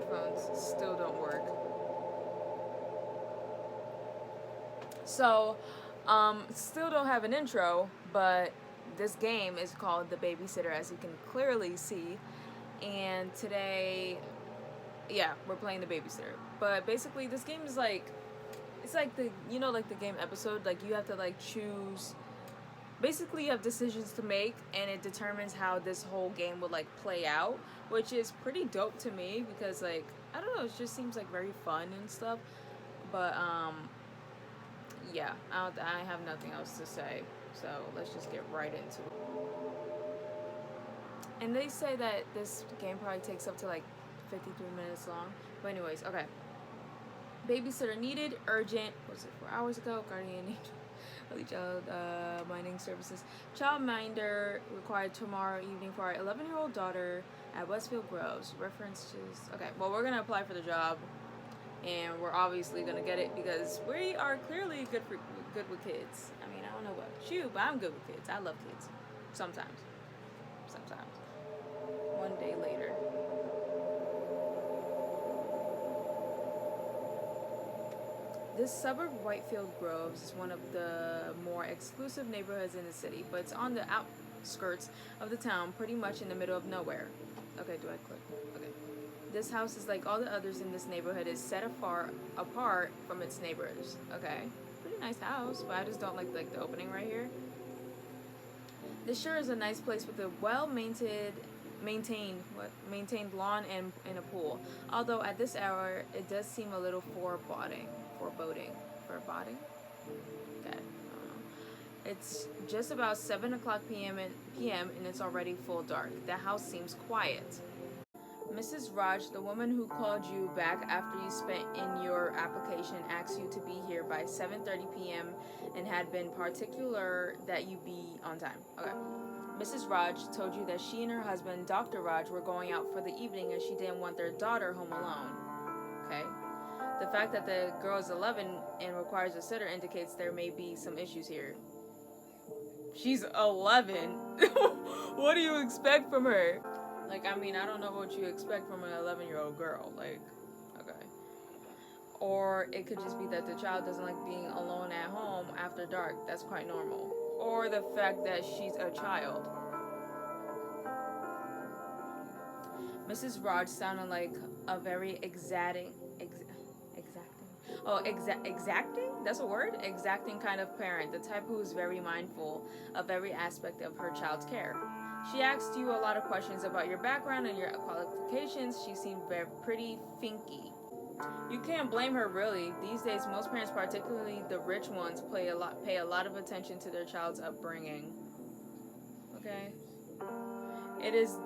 microphones still don't work. So, still don't have an intro, but this game is called The Babysitter, as you can clearly see. And today, yeah, we're playing The Babysitter. But basically, this game is like, it's like the, you know, like the game Episode, like you have to like choose, basically you have decisions to make, and it determines how this whole game would like play out, which is pretty dope to me because like, I don't know, it just seems like very fun and stuff. But yeah, I have nothing else to say, so let's just get right into it. And they say that this game probably takes up to like 53 minutes long. But anyways, okay. Babysitter needed, urgent. Was it 4 hours ago? Guardian need early child minding services. Childminder required tomorrow evening for our 11-year-old daughter at Westfield Groves. References. Okay, well, we're gonna apply for the job, and we're obviously gonna get it because we are clearly good with kids. I mean, I don't know about you, but I'm good with kids. I love kids. Sometimes. One day later. This suburb of Whitefield Groves is one of the more exclusive neighborhoods in the city, but it's on the outskirts of the town, pretty much in the middle of nowhere. Okay, do I click? Okay. This house is like all the others in this neighborhood, is set apart from its neighbors. Okay. Pretty nice house, but I just don't like the opening right here. This sure is a nice place with a maintained lawn and a pool. Although at this hour it does seem a little foreboding. Okay. It's just about 7:00 p.m. and it's already full dark. The house seems quiet. Mrs. Raj, the woman who called you back after you spent in your application, asked you to be here by 7:30 p.m. and had been particular that you be on time. Okay. Mrs. Raj told you that she and her husband, Dr. Raj, were going out for the evening and she didn't want their daughter home alone. Okay. The fact that the girl is 11 and requires a sitter indicates there may be some issues here. She's 11. What do you expect from her? Like, I mean, I don't know what you expect from an 11-year-old girl. Like, okay. Or it could just be that the child doesn't like being alone at home after dark. That's quite normal. Or the fact that she's a child. Mrs. Raj sounded like a very exacting? That's a word? Exacting kind of parent, the type who is very mindful of every aspect of her child's care. She asked you a lot of questions about your background and your qualifications. She seemed pretty finky. You can't blame her, really. These days, most parents, particularly the rich ones, pay a lot of attention to their child's upbringing. Okay? It is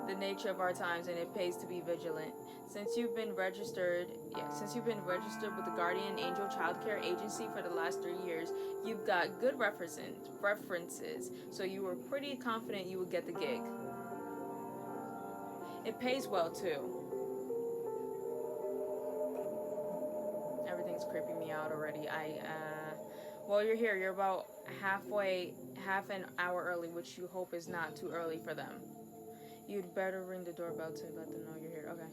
the nature of our times, and it pays to be vigilant. Since you've been registered with the Guardian Angel Child Care Agency for the last 3 years, you've got good references, so you were pretty confident you would get the gig. It pays well, too. Everything's creeping me out already. Well, you're here. You're about half an hour early, which you hope is not too early for them. You'd better ring the doorbell to let them know you're here. Okay.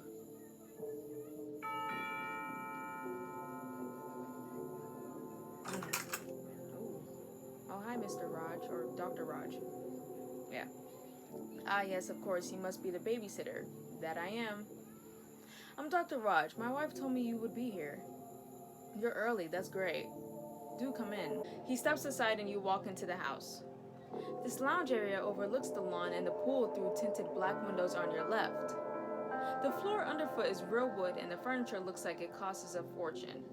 Oh, hi, Mr. Raj, or Dr. Raj. Yeah. Ah, yes, of course, you must be the babysitter. That I am. I'm Dr. Raj. My wife told me you would be here. You're early, that's great. Do come in. He steps aside and you walk into the house. This lounge area overlooks the lawn and the pool through tinted black windows on your left. The floor underfoot is real wood and the furniture looks like it costs a fortune.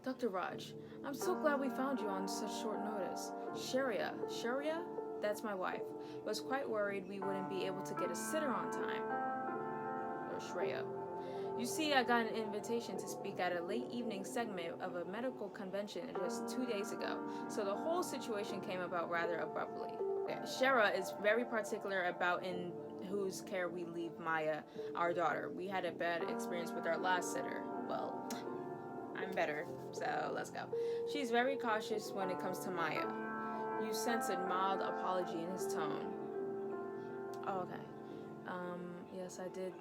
Dr. Raj, I'm so glad we found you on such short notice. Sharia, that's my wife, was quite worried we wouldn't be able to get a sitter on time. Or Shreya. You see, I got an invitation to speak at a late evening segment of a medical convention just 2 days ago, so the whole situation came about rather abruptly. Shara is very particular about in whose care we leave Maya, our daughter. We had a bad experience with our last sitter. Well, I'm better, so let's go. She's very cautious when it comes to Maya. You sense a mild apology in his tone. Oh, okay. Yes, I did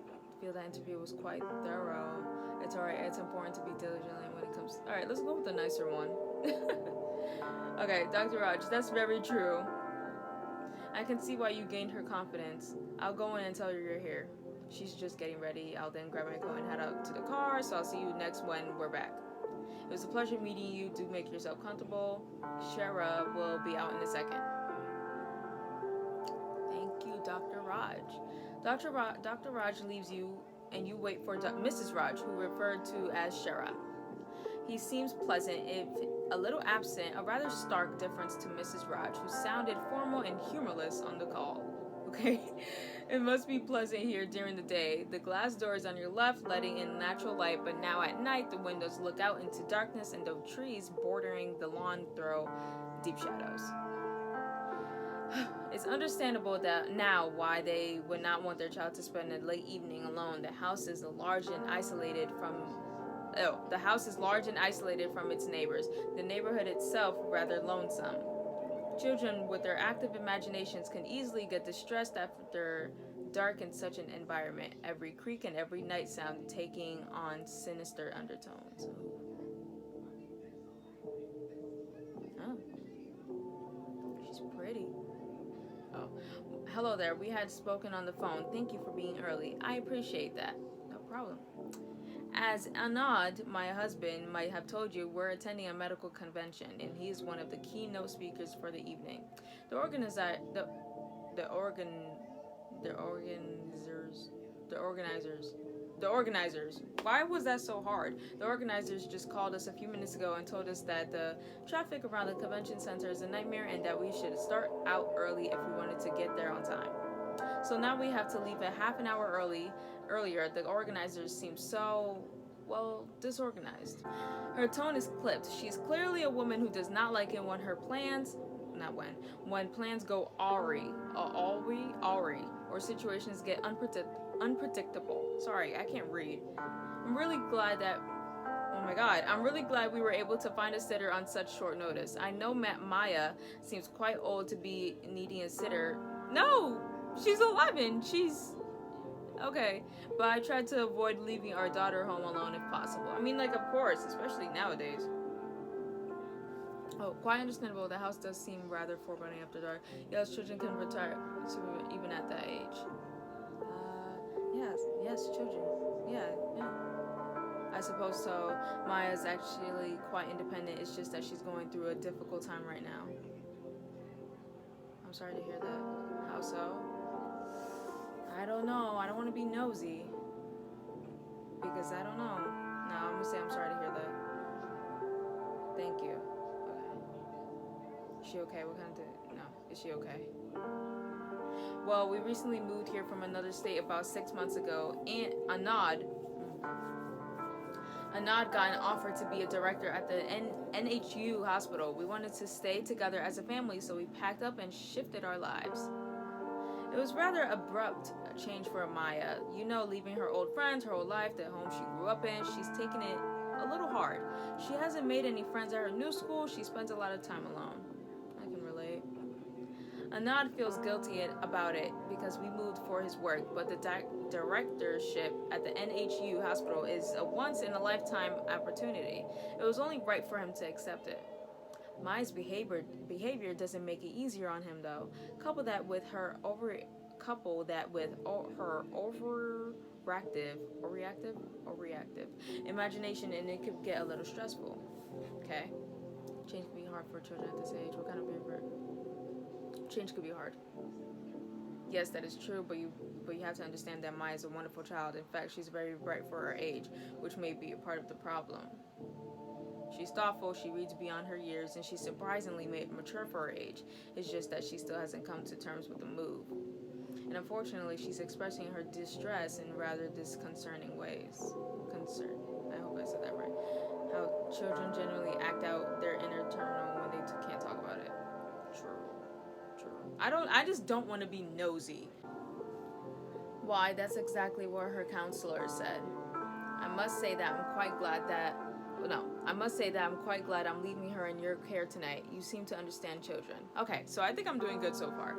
feel that interview was quite thorough. It's alright, it's important to be diligent when it comes. Alright, let's go with the nicer one. Okay, Dr. Raj, that's very true. I can see why you gained her confidence. I'll go in and tell her you're here. She's just getting ready. I'll then grab my coat and head out to the car, so I'll see you next when we're back. It was a pleasure meeting you. Do make yourself comfortable. Shara will be out in a second. Thank you, Dr. Raj. Dr. Raj leaves you, and you wait for Mrs. Raj, who referred to as Shara. He seems pleasant, if a little absent, a rather stark difference to Mrs. Raj, who sounded formal and humorless on the call. Okay? It must be pleasant here during the day. The glass door is on your left, letting in natural light, but now at night, the windows look out into darkness and the trees bordering the lawn throw deep shadows. It's understandable that now why they would not want their child to spend a late evening alone. The house is large and isolated from its neighbors. The neighborhood itself rather lonesome. Children with their active imaginations can easily get distressed after dark in such an environment. Every creak and every night sound taking on sinister undertones. Oh, she's pretty. Oh, hello there. We had spoken on the phone. Thank you for being early. I appreciate that. No problem. As Anand, my husband, might have told you, we're attending a medical convention, and he is one of the keynote speakers for the evening. The organizers. Why was that so hard? The organizers just called us a few minutes ago and told us that the traffic around the convention center is a nightmare and that we should start out early if we wanted to get there on time. So now we have to leave a half an hour earlier. The organizers seem so, disorganized. Her tone is clipped. She's clearly a woman who does not like it when when plans go awry, or situations get unpredictable. Sorry, I can't read. I'm really glad we were able to find a sitter on such short notice. I know Maya seems quite old to be needing a sitter. No! She's 11. Okay. But I tried to avoid leaving our daughter home alone if possible. I mean, of course, especially nowadays. Oh, quite understandable. The house does seem rather foreboding after dark. Yes, children can retire even at that age. Yes, children. Yeah. I suppose so. Maya's actually quite independent. It's just that she's going through a difficult time right now. I'm sorry to hear that. How so? I don't know. I don't want to be nosy. Because I don't know. No, I'm going to say I'm sorry to hear that. Thank you. Okay. Is she okay? Is she okay? Well, we recently moved here from another state about 6 months ago, and Anad got an offer to be a director at the NHU hospital. We wanted to stay together as a family, so we packed up and shifted our lives. It was rather abrupt change for Maya. Leaving her old friends, her old life, the home she grew up in. She's taken it a little hard. She hasn't made any friends at her new school. She spends a lot of time alone. I can relate. Anand feels guilty about it because we moved for his work, but the directorship at the NHU hospital is a once-in-a-lifetime opportunity. It was only right for him to accept it. Maya's behavior doesn't make it easier on him, though. Couple that with her overreactive imagination, and it could get a little stressful. Okay, change can be hard for children at this age. What kind of behavior? Change could be hard. Yes, that is true, but you have to understand that Maya is a wonderful child. In fact, she's very bright for her age, which may be a part of the problem. She's thoughtful, she reads beyond her years, and she's surprisingly mature for her age. It's just that she still hasn't come to terms with the move. And unfortunately, she's expressing her distress in rather disconcerting ways. I hope I said that right. How children generally act out their inner turmoil when they can't talk about it. True. I just don't want to be nosy. Why, that's exactly what her counselor said. I must say that I'm quite glad I'm leaving her in your care tonight. You seem to understand children. Okay, so I think I'm doing good so far.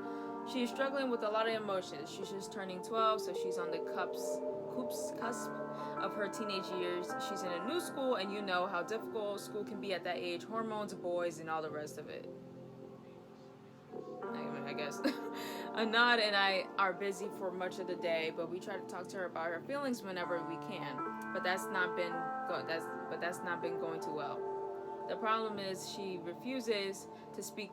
She's struggling with a lot of emotions. She's just turning 12, so she's on the cusp of her teenage years. She's in a new school, and you know how difficult school can be at that age. Hormones, boys, and all the rest of it. I guess. Anad and I are busy for much of the day, but we try to talk to her about her feelings whenever we can. But that's not been going too well. The problem is she refuses to speak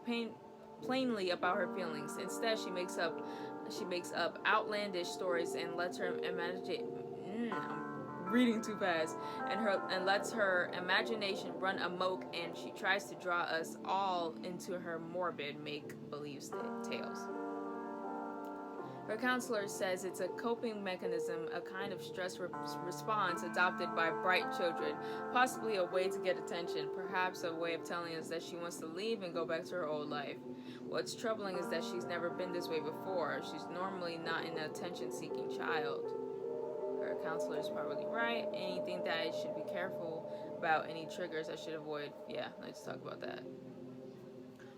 plainly about her feelings. Instead, she makes up outlandish stories and lets her imagine. I'm reading too fast, and lets her imagination run amok, and she tries to draw us all into her morbid make-believe tales. Her counselor says it's a coping mechanism, a kind of stress response adopted by bright children, possibly a way to get attention, perhaps a way of telling us that she wants to leave and go back to her old life. What's troubling is that she's never been this way before. She's normally not an attention-seeking child. Her counselor is probably right. Anything that I should be careful about, any triggers I should avoid. Yeah, let's talk about that.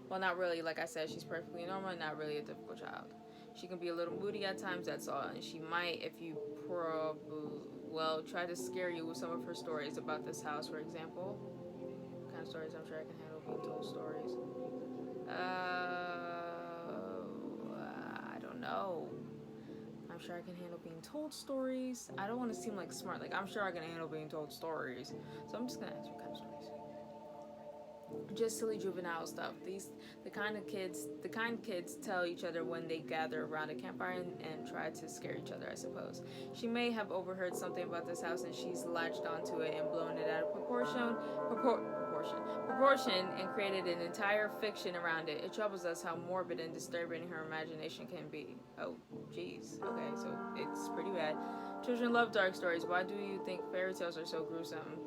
Well, not really. Like I said, she's perfectly normal, not really a difficult child. She can be a little moody at times, that's all. And she might, if you try to scare you with some of her stories about this house, for example. What kind of stories? I'm sure I can handle being told stories. I don't know. I'm sure I can handle being told stories. I don't want to seem like smart. Like, I'm sure I can handle being told stories. So I'm just going to ask what kind of stories. Just silly juvenile stuff. The kind kids tell each other when they gather around a campfire and try to scare each other, I suppose. She may have overheard something about this house and she's latched onto it and blown it out of proportion and created an entire fiction around it. It troubles us how morbid and disturbing her imagination can be. Oh, jeez. Okay, so it's pretty bad. Children love dark stories. Why do you think fairy tales are so gruesome?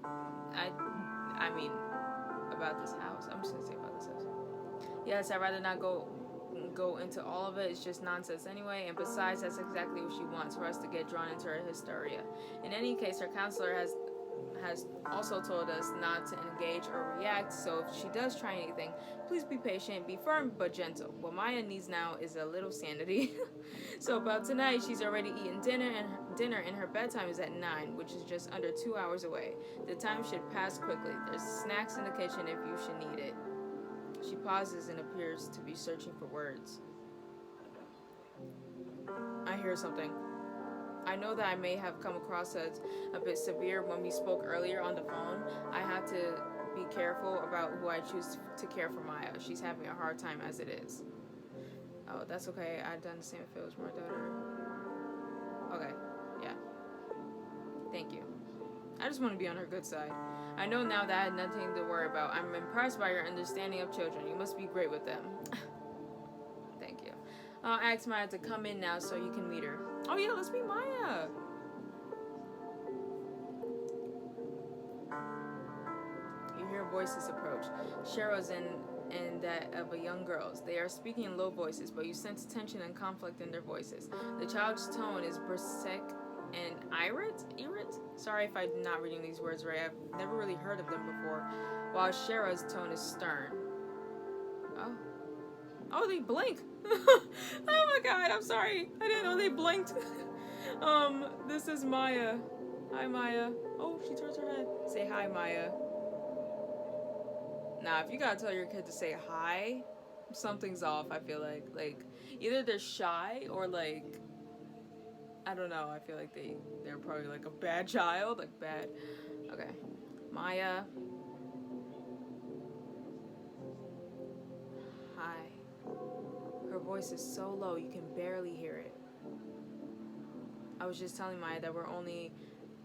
I mean, about this house. I'm just gonna say about this house. Yes, I'd rather not go into all of it. It's just nonsense anyway, and besides, that's exactly what she wants, for us to get drawn into her hysteria. In any case, her counselor has also told us not to engage or react, so if she does try anything, please be patient, be firm but gentle. What Maya needs now is a little sanity. So about tonight, she's already eaten dinner, and her bedtime is at 9, which is just under 2 hours away. The time should pass quickly. There's snacks in the kitchen if you should need it. She pauses and appears to be searching for words. I hear something. I know that I may have come across as a bit severe when we spoke earlier on the phone. I have to be careful about who I choose to care for Maya. She's having a hard time as it is. Oh, that's okay. I'd done the same if it was my daughter. Okay, yeah. Thank you. I just want to be on her good side. I know now that I had nothing to worry about. I'm impressed by your understanding of children. You must be great with them. Thank you. I'll ask Maya to come in now so you can meet her. Oh yeah, let's meet Maya. You hear voices approach. Cheryl's and that of a young girl's. They are speaking in low voices, but you sense tension and conflict in their voices. The child's tone is brusque and irate? Sorry if I'm not reading these words right. I've never really heard of them before. While Shara's tone is stern. Oh, they blink. Oh my god, I'm sorry. I didn't know they blinked. This is Maya. Hi, Maya. Oh, she turns her head. Say hi, Maya. Now, if you gotta tell your kid to say hi, something's off, I feel like. Like, either they're shy or, like, I don't know. I feel like they're probably, like, a bad child. Like, bad. Okay. Maya. Hi. Her voice is so low, you can barely hear it. I was just telling Maya that we're only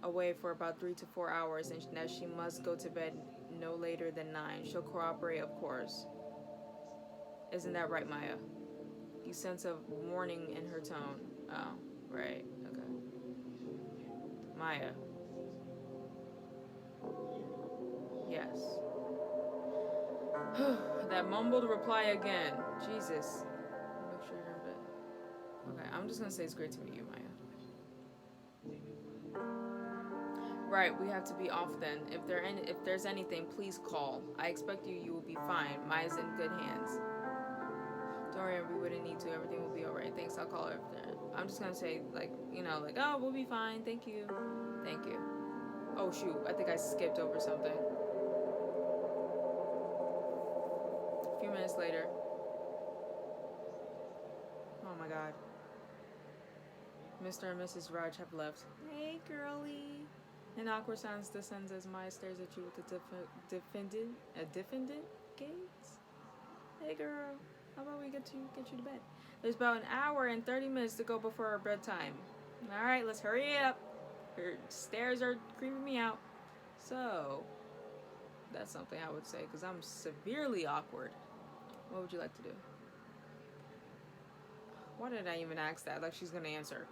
away for about 3 to 4 hours and that she must go to bed no later than 9. She'll cooperate, of course. Isn't that right, Maya? You sense a warning in her tone. Oh, right. Okay. Maya. Yes. That mumbled reply again. Jesus. Make sure you're in bed. Okay, I'm just gonna say it's great to meet you, Maya. Right, we have to be off then. If there's anything, please call. I expect you will be fine. Maya's in good hands. Do Don't worry, we wouldn't need to. Everything will be alright. Thanks, I'll call her after. I'm just gonna say, like, you know, like, oh, we'll be fine. Thank you. Thank you. Oh, shoot. I think I skipped over something. A few minutes later. Oh, my God. Mr. and Mrs. Raj have left. Hey, girlie. An awkward silence descends as Maya stares at you with a defendant gaze. Hey, girl. How about we get you to bed? There's about an hour and 30 minutes to go before our bedtime. All right, let's hurry up. Her stares are creeping me out. So, that's something I would say because I'm severely awkward. What would you like to do? Why did I even ask that? Like she's gonna answer.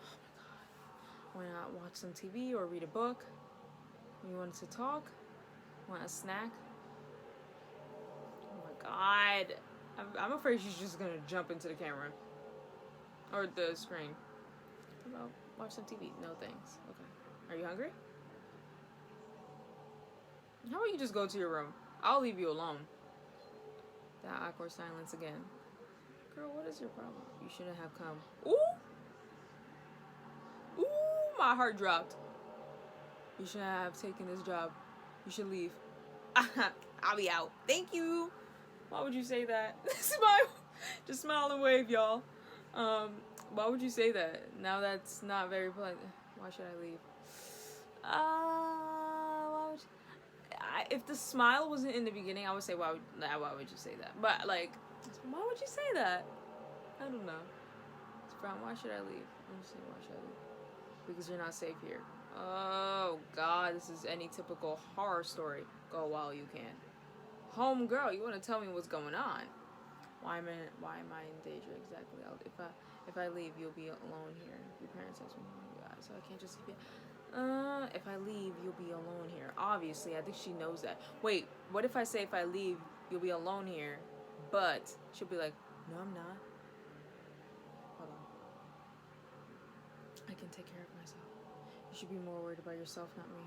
Oh my God. Why not watch some TV or read a book? You wanted to talk? Want a snack? Oh my God. I'm afraid she's just gonna jump into the camera. Or the screen. How about watch some TV? No thanks. Okay. Are you hungry? How about you just go to your room? I'll leave you alone. That awkward silence again. Girl, what is your problem? You shouldn't have come. Ooh! Ooh, my heart dropped. You shouldn't have taken this job. You should leave. I'll be out. Thank you. Why would you say that? Smile. Just smile and wave, y'all. Why would you say that? Now that's not very polite. Why should I leave? Why would if the smile wasn't in the beginning, I would say why would you say that? But like, why would you say that? I don't know. It's Brown. Why should I leave? I'm just saying, why should I leave? Because you're not safe here. Oh God, this is any typical horror story. Go while you can. Home girl, you want to tell me what's going on? Why am I in danger exactly? If I leave, you'll be alone here. Your parents ask me, oh my God, so I can't just leave you. If I leave, you'll be alone here. Obviously, I think she knows that. Wait, what if I say if I leave, you'll be alone here, but she'll be like, no, I'm not. Hold on. I can take care of myself. You should be more worried about yourself, not me.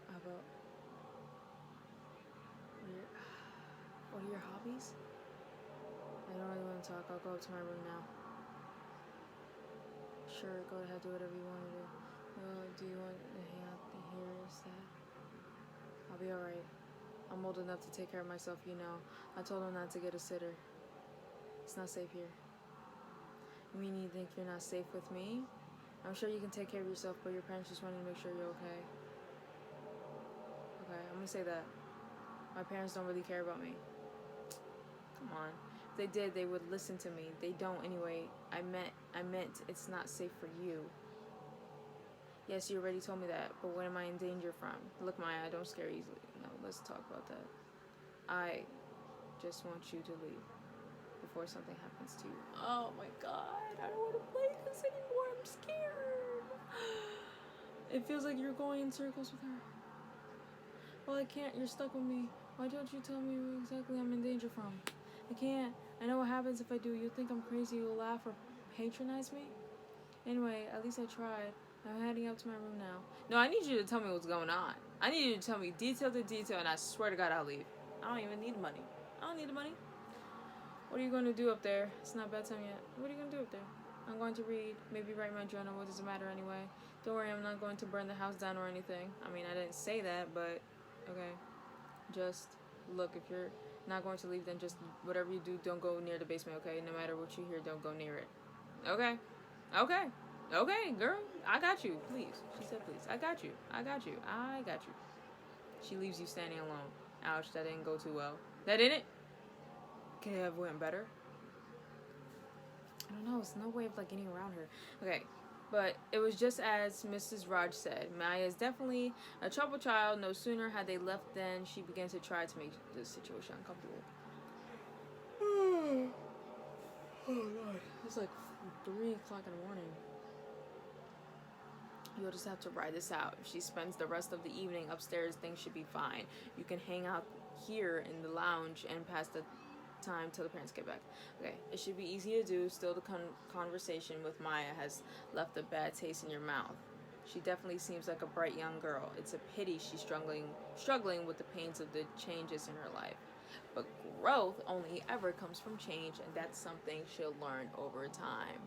How about what are your hobbies? I don't really want to talk. I'll go up to my room now. Sure, go ahead, do whatever you want to do. Do you want to hang out here instead? I'll be alright. I'm old enough to take care of myself, you know. I told him not to get a sitter. It's not safe here. You mean you think you're not safe with me? I'm sure you can take care of yourself, but your parents just wanted to make sure you're okay. Okay, I'm gonna say that. My parents don't really care about me. Come on. If they did, they would listen to me. They don't anyway. I meant it's not safe for you. Yes, you already told me that, but what am I in danger from? Look, Maya, I don't scare easily. No, let's talk about that. I just want you to leave before something happens to you. Oh my God, I don't want to play this anymore. I'm scared. It feels like you're going in circles with her. Well, I can't. You're stuck with me. Why don't you tell me what exactly I'm in danger from? I can't. I know what happens if I do. You'll think I'm crazy. You'll laugh or patronize me. Anyway, at least I tried. I'm heading up to my room now. No, I need you to tell me what's going on. I need you to tell me detail to detail, and I swear to God I'll leave. I don't even need money. I don't need the money. What are you going to do up there? It's not bedtime yet. What are you going to do up there? I'm going to read, maybe write my journal. What does it matter anyway? Don't worry, I'm not going to burn the house down or anything. I mean, I didn't say that, but okay. Just look, if you're not going to leave, then just whatever you do, don't go near the basement, okay? No matter what you hear, don't go near it. Okay. Okay. Okay, girl. I got you. Please. She said please. I got you. I got you. I got you. She leaves you standing alone. Ouch, that didn't go too well. That didn't? Could it have went better? I don't know. There's no way of like getting around her. Okay. But it was just as Mrs. Raj said. Maya is definitely a troubled child. No sooner had they left than she began to try to make the situation uncomfortable. Oh, God. It's like 3 o'clock in the morning. You'll just have to ride this out. If she spends the rest of the evening upstairs, things should be fine. You can hang out here in the lounge and pass the time till the parents get back. Okay, it should be easy to do. Still, the conversation with Maya has left a bad taste in your mouth. She definitely seems like a bright young girl. It's a pity she's struggling with the pains of the changes in her life. But growth only ever comes from change, and that's something she'll learn over time.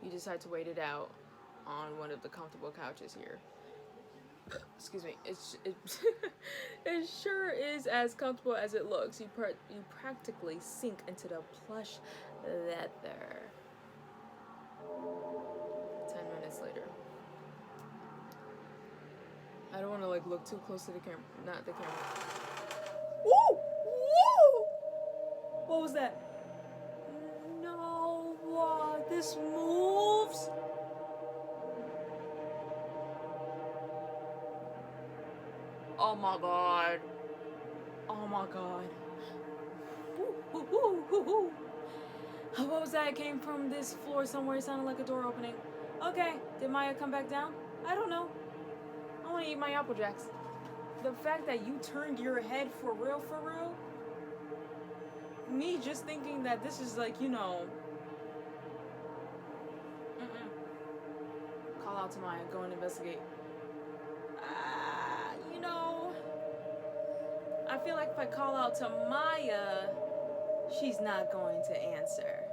You decide to wait it out on one of the comfortable couches here. Excuse me. It sure is as comfortable as it looks. You practically sink into the plush leather. 10 minutes later. I don't want to like look too close to the camera. Not the camera. Woo! Woo! What was that? No, this moves. Oh my god. Oh my god. What was that? It came from this floor somewhere. It sounded like a door opening. Okay, did Maya come back down? I don't know. I want to eat my Apple Jacks. The fact that you turned your head for real, me just thinking that this is like, you know, call out to Maya, go and investigate. You know, I feel like if I call out to Maya, she's not going to answer.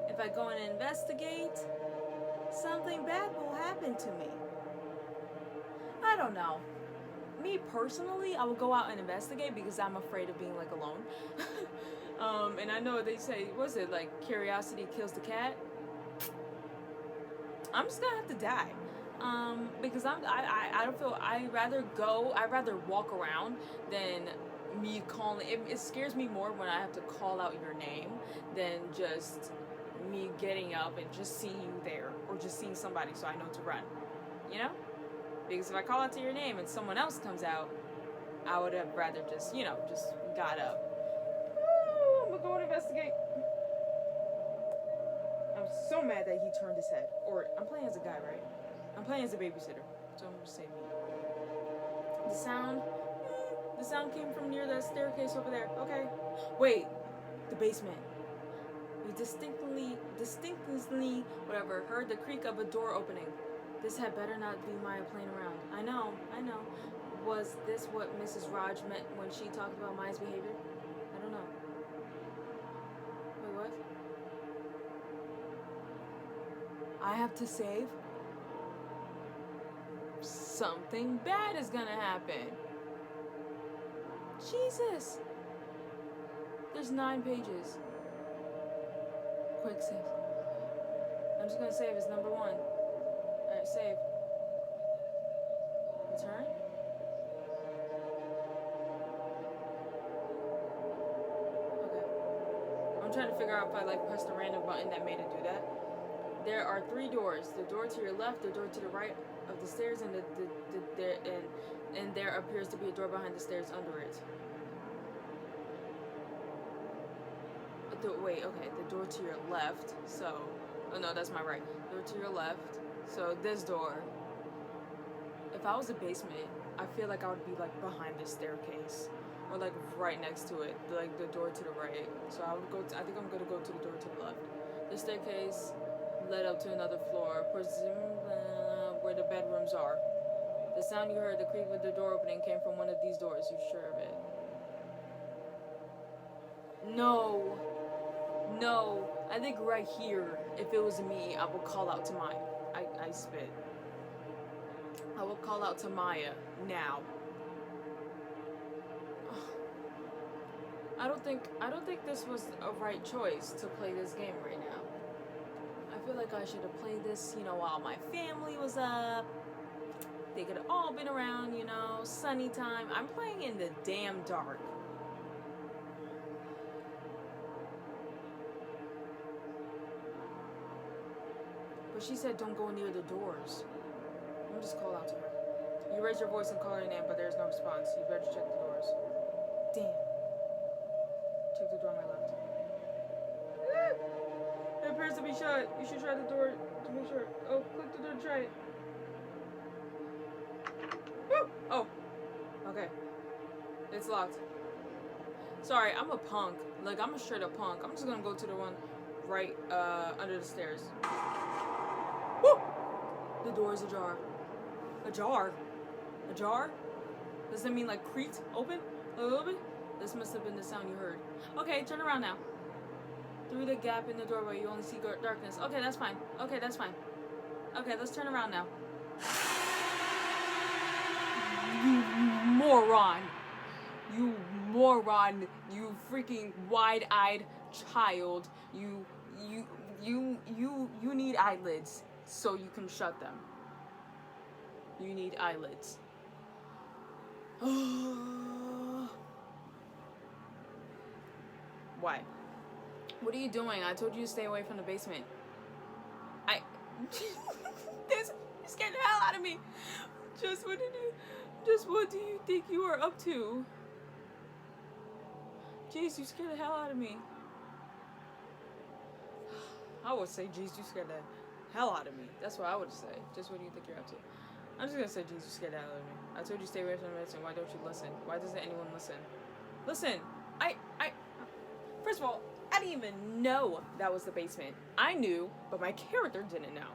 If I go and investigate, something bad will happen to me. I don't know. Me personally, I would go out and investigate because I'm afraid of being like alone. And I know they say, what's it, like curiosity kills the cat? I'm just gonna have to die. Because I don't feel, I'd rather walk around than me calling. It scares me more when I have to call out your name than just me getting up and just seeing you there or just seeing somebody so I know to run, you know? Because if I call out to your name and someone else comes out, I would have rather just, you know, just got up. Ooh, I'm gonna go and investigate. I'm so mad that he turned his head. Or, I'm playing as a guy, right? I'm playing as a babysitter, so I'm gonna say me. The sound came from near the staircase over there. Okay. Wait, the basement. We distinctly, whatever, heard the creak of a door opening. This had better not be Maya playing around. I know. Was this what Mrs. Raj meant when she talked about Maya's behavior? I don't know. Wait, what? I have to save? Something bad is gonna happen. Jesus. There's 9 pages. Quick save. I'm just gonna save as number 1. Alright, save. Return. Okay. I'm trying to figure out if I like pressed the random button that made it do that. There are 3 doors. The door to your left, the door to the right of the stairs, and and there appears to be a door behind the stairs under it. Wait, okay, the door to your left, so, oh no, that's my right. Door to your left, so this door. If I was a basement, I feel like I would be like behind the staircase, or like right next to it, like the door to the right. So I think I'm gonna go to the door to the left. The staircase led up to another floor, where the bedrooms are. The sound you heard, the creak of the door opening, came from one of these doors. You sure of it? No, I think right here, if it was me, I would call out to Maya. I spit. I will call out to Maya now. I don't think this was a right choice to play this game right now. I feel like I should have played this, you know, while my family was up. They could have all been around, you know, sunny time. I'm playing in the damn dark. But she said don't go near the doors. Let me just call out to her. You raise your voice and call her name, but there's no response. You better check the doors. Damn. Check the door on my left. It appears to be shut. You should try the door to make sure. Oh, click the door to try it. Woo! Oh. Okay. It's locked. Sorry, I'm a punk. Like, I'm a straight up punk. I'm just gonna go to the one right under the stairs. Woo! The door is ajar. Ajar? Ajar? Does that mean like creaked open a little bit? This must have been the sound you heard. Okay, turn around now. Through the gap in the doorway, you only see darkness. Okay, that's fine. Okay, that's fine. Okay, let's turn around now. You moron. You moron. You freaking wide-eyed child. You need eyelids so you can shut them. You need eyelids. Why? What are you doing? I told you to stay away from the basement. You scared the hell out of me. Just what do you think you are up to? Jeez, you scared the hell out of me. I would say, jeez, you scared the hell out of me. That's what I would say. Just what do you think you're up to? I'm just gonna say, jeez, you scared the hell out of me. I told you to stay away from the basement. Why don't you listen? Why doesn't anyone listen? Listen, first of all, I didn't even know that was the basement. I knew, but my character didn't know.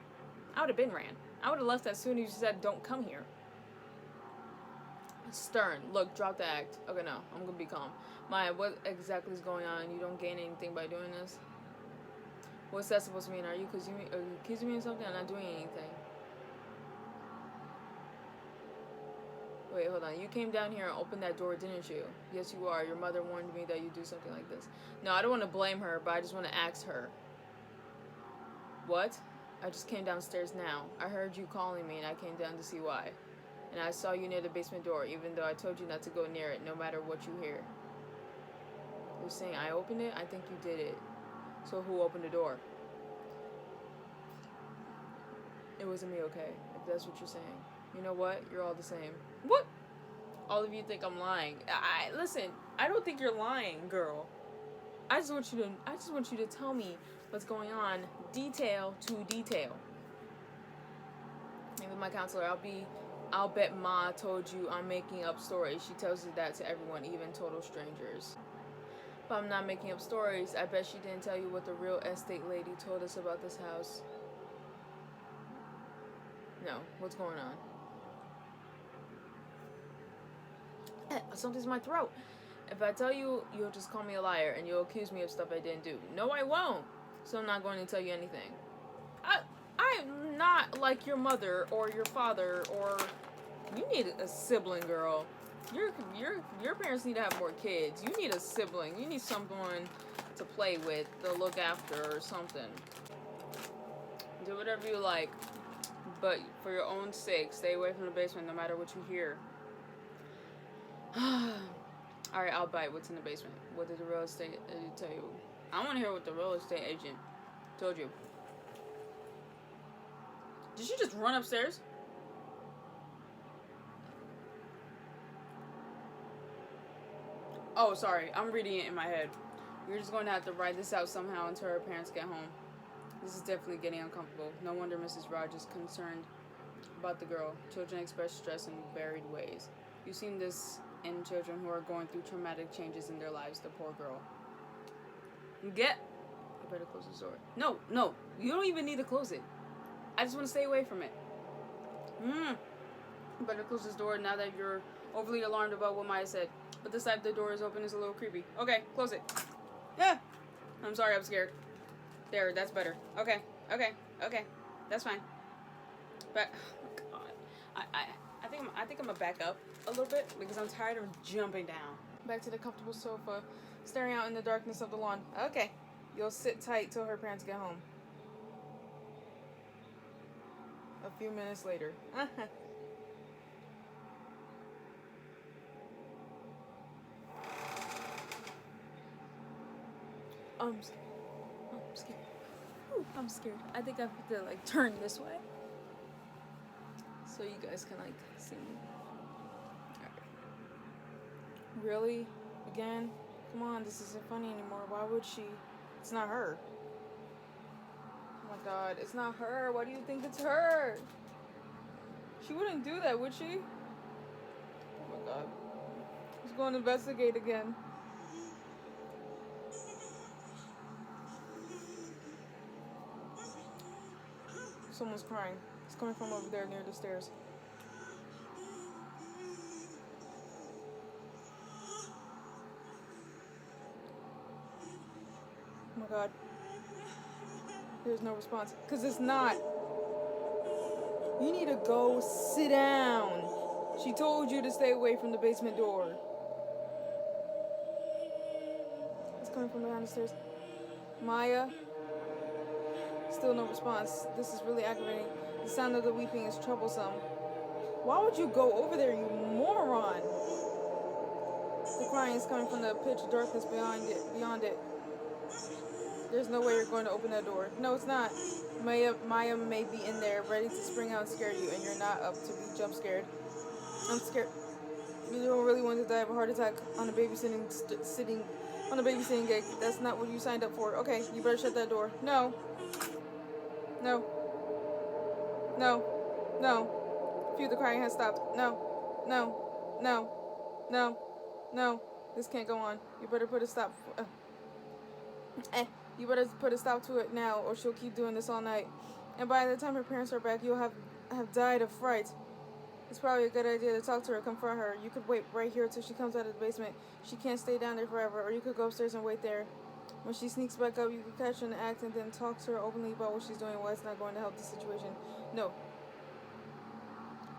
I would have been ran. I would have left as soon as you said, don't come here. Stern. Look, drop the act. Okay, no. I'm gonna be calm. Maya, what exactly is going on? You don't gain anything by doing this? What's that supposed to mean? Are you accusing me of something? I'm not doing anything. Wait, hold on. You came down here and opened that door, didn't you? Yes, you are. Your mother warned me that you'd do something like this. No, I don't want to blame her, but I just want to ask her. What? I just came downstairs now. I heard you calling me, and I came down to see why. And I saw you near the basement door, even though I told you not to go near it, no matter what you hear. You're saying I opened it? I think you did it. So who opened the door? It wasn't me, okay? If that's what you're saying. You know what? You're all the same. What? All of you think I'm lying. Listen, I don't think you're lying, girl. I just want you to tell me what's going on, detail to detail. Maybe my counselor, I'll bet Ma told you I'm making up stories. She tells you that to everyone, even total strangers. But I'm not making up stories. I bet she didn't tell you what the real estate lady told us about this house. No, what's going on? Something's in my throat. If I tell you, you'll just call me a liar and you'll accuse me of stuff I didn't do. No, I won't. So I'm not going to tell you anything. I'm not like your mother or your father or... You need a sibling, girl. Your parents need to have more kids. You need a sibling. You need someone to play with, to look after or something. Do whatever you like. But for your own sake, stay away from the basement no matter what you hear. Alright, I'll bite. What's in the basement? What did the real estate agent tell you? I want to hear what the real estate agent told you. Did she just run upstairs? Oh, sorry. I'm reading it in my head. You're just going to have to write this out somehow until her parents get home. This is definitely getting uncomfortable. No wonder Mrs. Raj is concerned about the girl. Children express stress in varied ways. You've seen this in children who are going through traumatic changes in their lives. The poor girl. I better close this door. No. You don't even need to close it. I just want to stay away from it. You better close this door now that you're overly alarmed about what Maya said. But this side the door is open is a little creepy. Okay, close it. Yeah. I'm sorry, I'm scared. There, that's better. Okay. That's fine. But oh God. I think I'm gonna back up a little bit because I'm tired of jumping down. Back to the comfortable sofa, staring out in the darkness of the lawn. Okay. You'll sit tight till her parents get home. A few minutes later. I'm scared. Ooh, I'm scared. I think I have to like turn this way so you guys can like see me. Right. Really? Again? Come on, this isn't funny anymore. Why would she? It's not her. Oh my God, it's not her. Why do you think it's her? She wouldn't do that, would she? Oh my God. Let's go and investigate again. Someone's crying. It's coming from over there near the stairs. Oh my god. There's no response. Because it's not. You need to go sit down. She told you to stay away from the basement door. It's coming from behind the stairs. Maya. Still no response. This is really aggravating. The sound of the weeping is troublesome. Why would you go over there, you moron? The crying is coming from the pitch darkness beyond it. There's no way you're going to open that door. No, it's not. Maya may be in there, ready to spring out and scare you, and you're not up to be jump scared. I'm scared. You don't really want to die of a heart attack on a babysitting gig. That's not what you signed up for. Okay, you better shut that door. No. No. No. No. Phew, the crying has stopped. No. No. No. No. No. This can't go on. You better put a stop. You better put a stop to it now, or she'll keep doing this all night. And by the time her parents are back, you'll have died of fright. It's probably a good idea to talk to her, confront her. You could wait right here till she comes out of the basement. She can't stay down there forever, or you could go upstairs and wait there. When she sneaks back up, you could catch her in the act and then talk to her openly about what she's doing and why it's not going to help the situation. No.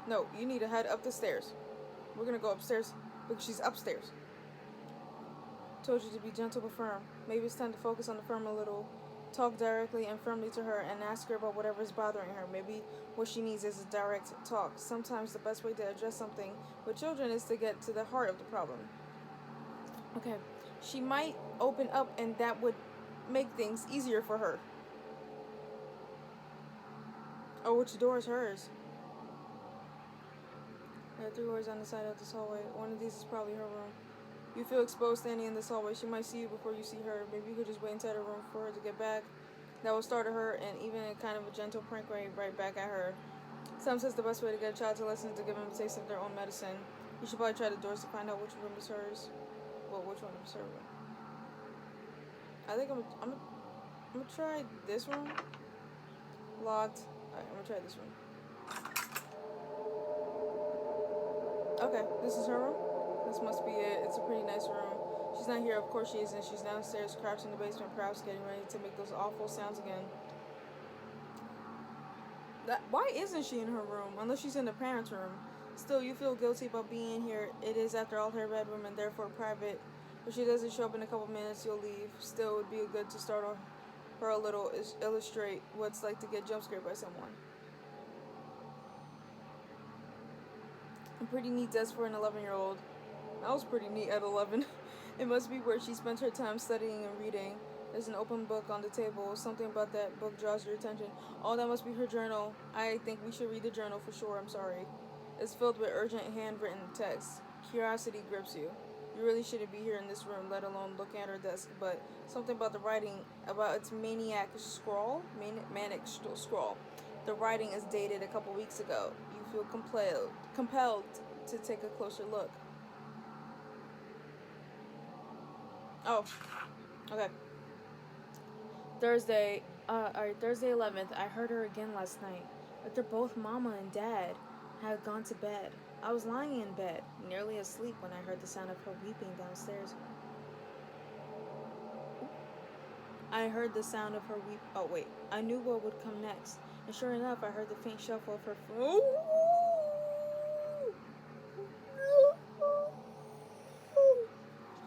No, you need to head up the stairs. We're going to go upstairs because she's upstairs. Told you to be gentle but firm. Maybe it's time to focus on the firm a little. Talk directly and firmly to her and ask her about whatever is bothering her. Maybe what she needs is a direct talk. Sometimes the best way to address something with children is to get to the heart of the problem. Okay, she might open up and that would make things easier for her. Oh, which door is hers? There are 3 doors on the side of this hallway. One of these is probably her room. You feel exposed standing in this hallway. She might see you before you see her. Maybe you could just wait inside her room for her to get back. That will startle her, and even a kind of a gentle prank right back at her. Some says the best way to get a child to listen is to give them a taste of their own medicine. You should probably try the doors to find out which room is hers. Well, which one is her room? I think I'm gonna try this room. Locked. Alright, I'm gonna try this room. Okay, this is her room. This must be it. It's a pretty nice room. She's not here, of course she isn't. She's downstairs, crouched in the basement, perhaps getting ready to make those awful sounds again. Why isn't she in her room? Unless she's in the parents' room. Still, you feel guilty about being here. It is, after all, her bedroom and therefore private. If she doesn't show up in a couple minutes, you'll leave. Still, it would be good to start her a little, illustrate what it's like to get jump scared by someone. A pretty neat desk for an 11-year-old. That was pretty neat at 11. It must be where she spent her time studying and reading. There's an open book on the table. Something about that book draws your attention. Oh, that must be her journal. I think we should read the journal for sure. I'm sorry. It's filled with urgent handwritten text. Curiosity grips you. You really shouldn't be here in this room, let alone looking at her desk. But something about the writing, about its manic scrawl. The writing is dated a couple weeks ago. You feel compelled to take a closer look. Oh, okay. Thursday 11th, I heard her again last night. But they're both Mama and Dad had gone to bed. I was lying in bed, nearly asleep, when I heard the sound of her weeping downstairs. I heard the sound of her weep. Oh, wait. I knew what would come next. And sure enough, I heard the faint shuffle of her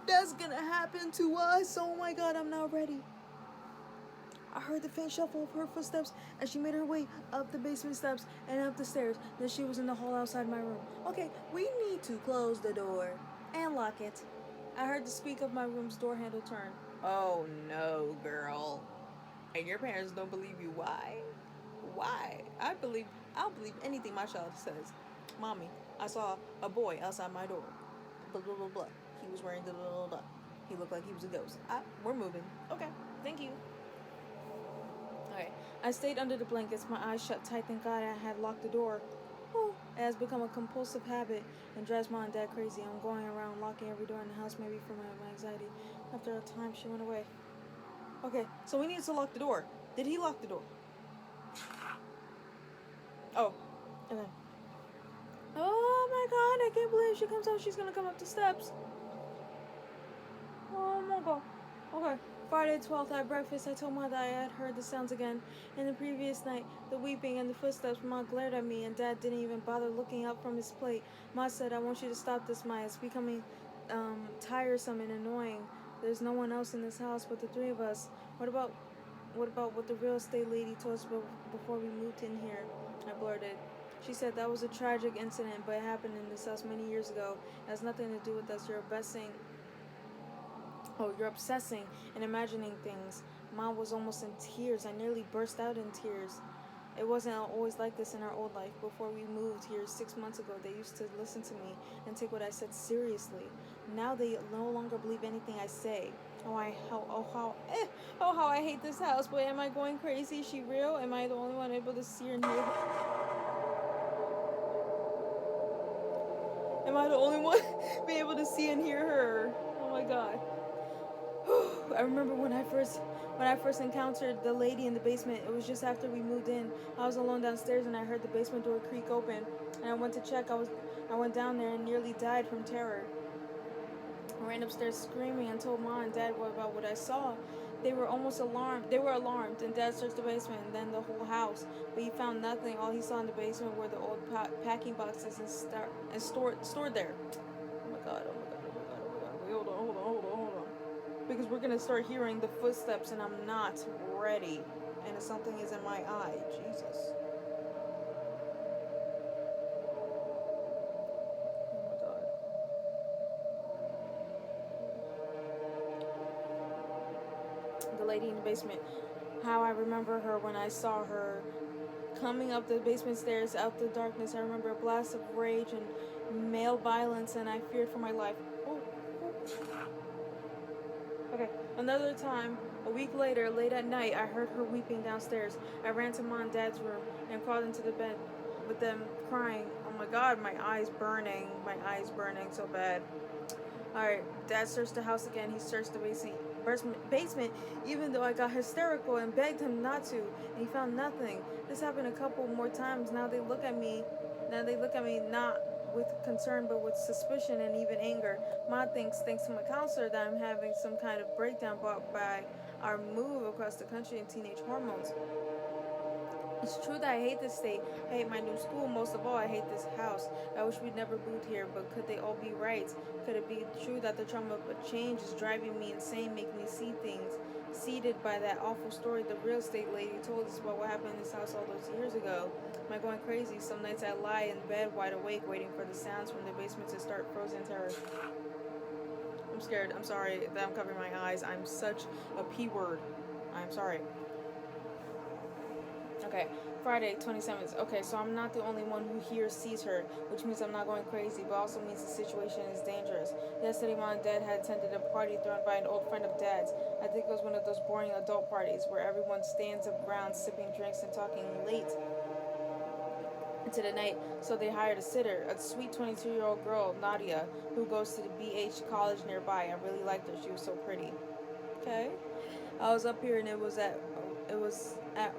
That's gonna happen to us. Oh my god, I'm not ready. I heard the faint shuffle of her footsteps as she made her way up the basement steps and up the stairs. Then she was in the hall outside my room. Okay, we need to close the door and lock it. I heard the squeak of my room's door handle turn. Oh no, girl. And your parents don't believe you. Why? Why? I'll believe anything my child says. Mommy, I saw a boy outside my door. Blah, blah, blah, blah. He was wearing the blah, blah, blah. He looked like he was a ghost. We're moving. Okay, thank you. Okay. I stayed under the blankets, my eyes shut tight. Thank God I had locked the door. Oh, it has become a compulsive habit and drives Mom and Dad crazy. I'm going around locking every door in the house, maybe for my anxiety. After a time, she went away. Okay, so we need to lock the door. Did he lock the door? if she comes out, she's gonna come up the steps. Oh my god. Okay. Friday 12th at breakfast, I told Ma that I had heard the sounds again. And the previous night, the weeping and the footsteps. Ma glared at me, and Dad didn't even bother looking up from his plate. Ma said, I want you to stop this, Ma. It's becoming tiresome and annoying. There's no one else in this house but the three of us. What about what the real estate lady told us before we moved in here? I blurted. She said that was a tragic incident, but it happened in this house many years ago. It has nothing to do with us. You're obsessing and imagining things. Mom was almost in tears. I nearly burst out in tears. It wasn't always like this in our old life. Before we moved here 6 months ago, they used to listen to me and take what I said seriously. Now they no longer believe anything I say. How I hate this house. But am I going crazy? Is she real? Am I the only one able to see her and hear her? Am I the only one be able to see and hear her? Oh my god. I remember when I first encountered the lady in the basement. It was just after we moved in. I was alone downstairs and I heard the basement door creak open. And I went to check. I went down there and nearly died from terror. I ran upstairs screaming and told Mom and Dad about what I saw. They were alarmed, and Dad searched the basement and then the whole house. But he found nothing. All he saw in the basement were the old packing boxes and stored there. Oh my god. Wait, hold on. Because we're gonna start hearing the footsteps and I'm not ready. And something is in my eye. Jesus. Oh my god. The lady in the basement. How I remember her when I saw her coming up the basement stairs out the darkness. I remember a blast of rage and male violence, and I feared for my life. Okay, another time, a week later, late at night, I heard her weeping downstairs. I ran to Mom and Dad's room and crawled into the bed with them crying. Oh my god, my eyes burning so bad. Alright, Dad searched the house again. He searched the basement, even though I got hysterical and begged him not to, and he found nothing. This happened a couple more times. Now they look at me not with concern but with suspicion and even anger. Ma thinks, thanks to my counselor, that I'm having some kind of breakdown brought by our move across the country and teenage hormones. It's true that I hate this state. I hate my new school. Most of all, I hate this house. I wish we'd never moved here, but could they all be right? Could it be true that the trauma of a change is driving me insane, making me see things? Seated by that awful story the real estate lady told us about what happened in this house all those years ago. Am I going crazy? Some nights I lie in bed wide awake, waiting for the sounds from the basement to start frozen terror. I'm scared. I'm sorry that I'm covering my eyes. I'm such a P word. I'm sorry. Okay, Friday, 27th. Okay, so I'm not the only one who sees her, which means I'm not going crazy, but also means the situation is dangerous. Yesterday, Mom and Dad had attended a party thrown by an old friend of Dad's. I think it was one of those boring adult parties where everyone stands around sipping drinks and talking late into the night, so they hired a sitter, a sweet 22-year-old girl, Nadia, who goes to the BH college nearby. I really liked her. She was so pretty. Okay. I was up here and it was at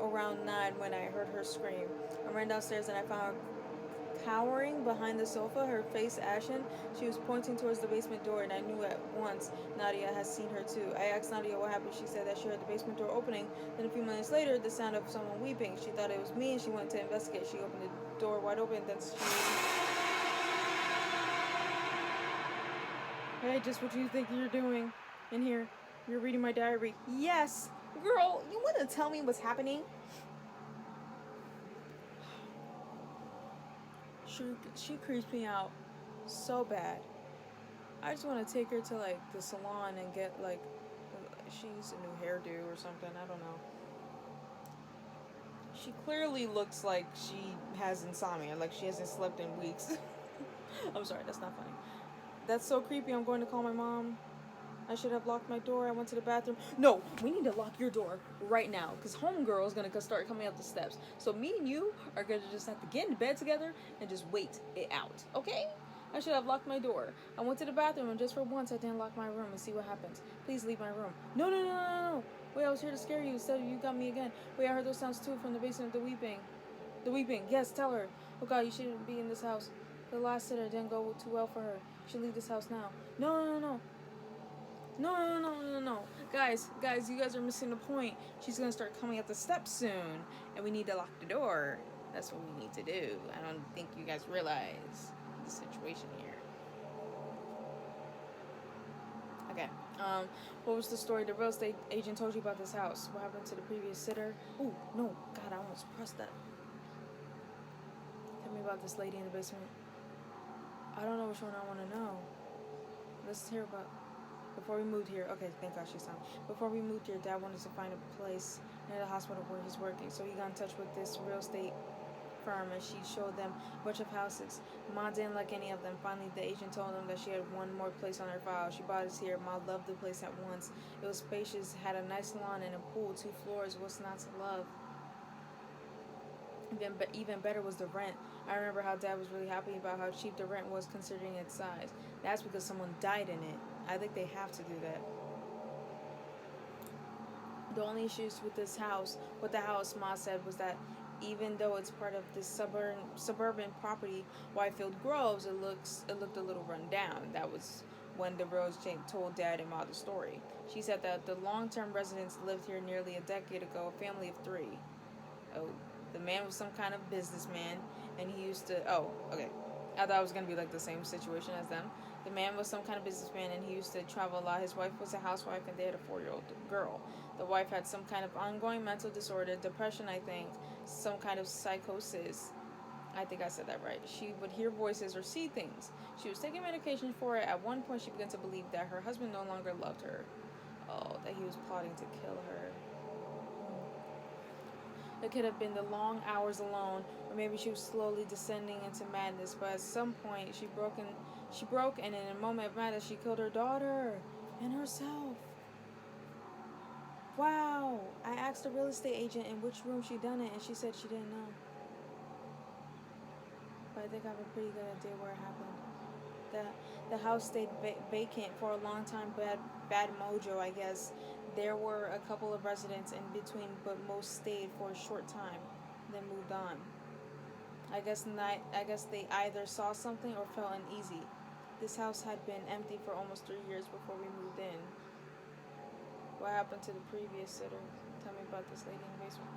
around 9 when I heard her scream. I ran downstairs and I found her cowering behind the sofa, her face ashen. She was pointing towards the basement door, and I knew at once Nadia had seen her too. I asked Nadia what happened. She said that she heard the basement door opening. Then a few minutes later, the sound of someone weeping. She thought it was me and she went to investigate. She opened the door wide open, then she... Hey, just what you think you're doing in here? You're reading my diary. Yes! Girl, you want to tell me what's happening? She creeps me out so bad. I just want to take her to, like, the salon and get, like, she needs a new hairdo or something. I don't know. She clearly looks like she has insomnia, like she hasn't slept in weeks. I'm sorry, that's not funny. That's so creepy. I'm going to call my mom. I should have locked my door. I went to the bathroom. No, we need to lock your door right now, because homegirl is going to start coming up the steps. So me and you are going to just have to get into bed together and just wait it out, okay? I should have locked my door. I went to the bathroom, and just for once, I didn't lock my room and see what happens. Please leave my room. No. Wait, I was here to scare you. Instead, you got me again. Wait, I heard those sounds too from the basement of the weeping. The weeping. Yes, tell her. Oh, God, you shouldn't be in this house. The last sitter didn't go too well for her. She'll leave this house now. No. No. Guys, you guys are missing the point. She's gonna start coming up the steps soon, and we need to lock the door. That's what we need to do. I don't think you guys realize the situation here. Okay. What was the story the real estate agent told you about this house? What happened to the previous sitter? Oh, no. God, I almost pressed that. Tell me about this lady in the basement. I don't know which one I want to know. Let's hear about... Before we moved here... Okay, thank God she's on. Before we moved here, Dad wanted to find a place near the hospital where he's working. So he got in touch with this real estate firm, and she showed them a bunch of houses. Ma didn't like any of them. Finally, the agent told them that she had one more place on her file. She bought us here. Ma loved the place at once. It was spacious, had a nice lawn and a pool, 2 floors. What's not to love? Even better was the rent. I remember how Dad was really happy about how cheap the rent was considering its size. That's because someone died in it. I think they have to do that. The only issues with the house, Ma said, was that even though it's part of this suburban property, Whitefield Groves, it looked a little run down. That was when the real estate told Dad and Ma the story. She said that the long-term residents lived here nearly a decade ago, a family of 3. Oh, the man was some kind of businessman, and he used to... Oh, okay. I thought it was going to be like the same situation as them. The man was some kind of businessman, and he used to travel a lot. His wife was a housewife, and they had a 4-year-old girl. The wife had some kind of ongoing mental disorder, depression, I think, some kind of psychosis. I think I said that right. She would hear voices or see things. She was taking medication for it. At one point, she began to believe that her husband no longer loved her. Oh, that he was plotting to kill her. It could have been the long hours alone, or maybe she was slowly descending into madness, but at some point she broke, and in a moment of madness she killed her daughter and herself. Wow. I asked the real estate agent in which room she done it, and she said she didn't know. But I think I have a pretty good idea where it happened. The house stayed vacant for a long time. Bad mojo, I guess. There were a couple of residents in between, but most stayed for a short time, then moved on. I guess they either saw something or felt uneasy. This house had been empty for almost 3 years before we moved in. What happened to the previous sitter? Tell me about this lady in the basement.